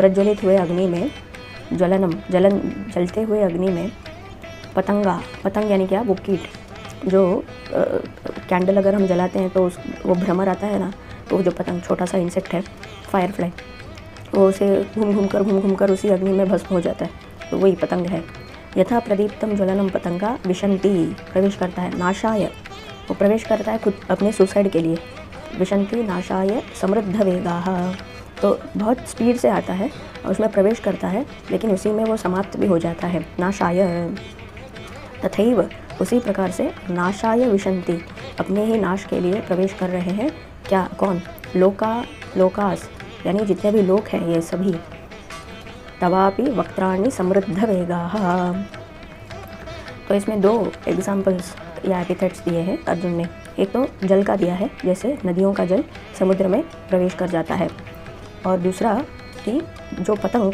प्रज्वलित हुए अग्नि में जलते हुए अग्नि में पतंग यानी क्या, वो कीट जो कैंडल अगर हम जलाते हैं तो वो भ्रमर आता है ना, तो वो जो पतंग छोटा सा इंसेक्ट है फायर फ्लाई, वो उसे घूम कर उसी अग्नि में भस्म हो जाता है, तो वही पतंग है। यथा प्रदीप्तम ज्वलनम पतंगा विशंति, प्रवेश करता है, नाशाय, वो प्रवेश करता है खुद अपने सुसाइड के लिए, विशंति नाशाय समृद्ध वेगाः, तो बहुत स्पीड से आता है और उसमें प्रवेश करता है, लेकिन उसी में वो समाप्त भी हो जाता है, नाशाय। तथैव, उसी प्रकार से नाशाय विशंति, अपने ही नाश के लिए प्रवेश कर रहे हैं क्या, कौन, लोकास यानी जितने भी लोक हैं ये सभी, तवापि वक्त्राणि समृद्ध वेगाः। तो इसमें 2 एग्जाम्पल्स या एपिथेट्स दिए हैं अर्जुन ने। एक तो जल का दिया है, जैसे नदियों का जल समुद्र में प्रवेश कर जाता है, और दूसरा कि जो पतंग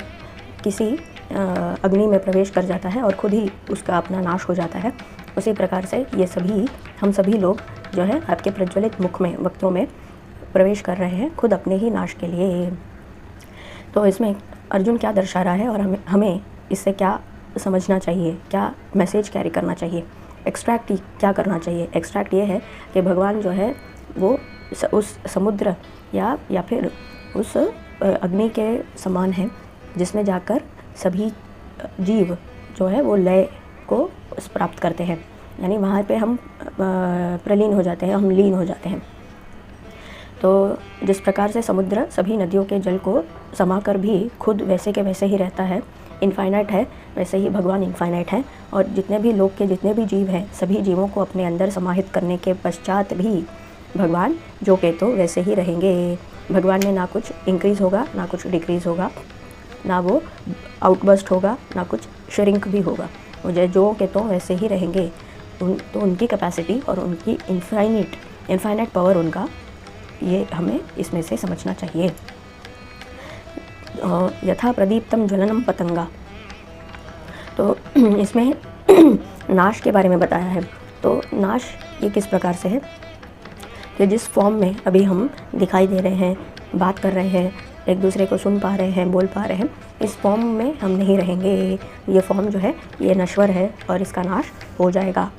किसी अग्नि में प्रवेश कर जाता है और खुद ही उसका अपना नाश हो जाता है, उसी प्रकार से ये सभी, हम सभी लोग जो है आपके प्रज्वलित मुख में, वक्त्रों में प्रवेश कर रहे हैं खुद अपने ही नाश के लिए। तो इसमें अर्जुन क्या दर्शा रहा है और हमें इससे क्या समझना चाहिए, क्या मैसेज कैरी करना चाहिए, एक्सट्रैक्ट क्या करना चाहिए। एक्सट्रैक्ट ये है कि भगवान जो है वो उस समुद्र या फिर उस अग्नि के समान है जिसमें जाकर सभी जीव जो है वो लय को प्राप्त करते हैं, यानी वहाँ पे हम प्रलीन हो जाते हैं, हम लीन हो जाते हैं। तो जिस प्रकार से समुद्र सभी नदियों के जल को समाकर भी खुद वैसे के वैसे ही रहता है, इनफाइनाइट है, वैसे ही भगवान इनफाइनाइट है, और जितने भी लोक के जितने भी जीव हैं सभी जीवों को अपने अंदर समाहित करने के पश्चात भी भगवान जो के तो वैसे ही रहेंगे। भगवान में ना कुछ इंक्रीज़ होगा, ना कुछ डिक्रीज़ होगा, ना वो आउटबर्स्ट होगा, ना कुछ श्रिंक भी होगा, वो जो के तो वैसे ही रहेंगे। तो उनकी कैपेसिटी और उनकी इनफाइनाइट पावर, उनका ये हमें इसमें से समझना चाहिए। यथा प्रदीप्तम ज्वलनम पतंगा, तो इसमें नाश के बारे में बताया है। तो नाश ये किस प्रकार से है कि जिस फॉर्म में अभी हम दिखाई दे रहे हैं, बात कर रहे हैं, एक दूसरे को सुन पा रहे हैं, बोल पा रहे हैं, इस फॉर्म में हम नहीं रहेंगे। ये फॉर्म जो है ये नश्वर है और इसका नाश हो जाएगा।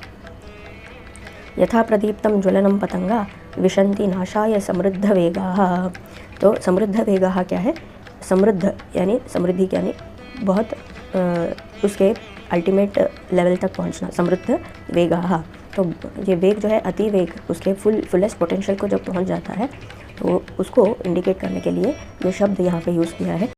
यथा प्रदीप्तम ज्वलनम पतंगा विशंति नाशाय समृद्ध वेगाः, तो समृद्ध वेगाः क्या है, समृद्ध यानी समृद्धि यानी बहुत उसके अल्टीमेट लेवल तक पहुंचना, समृद्ध वेगाः। तो ये वेग जो है अति वेग, उसके फुलेस्ट पोटेंशियल को जब पहुंच जाता है तो उसको इंडिकेट करने के लिए ये शब्द यहाँ पे यूज़ किया है।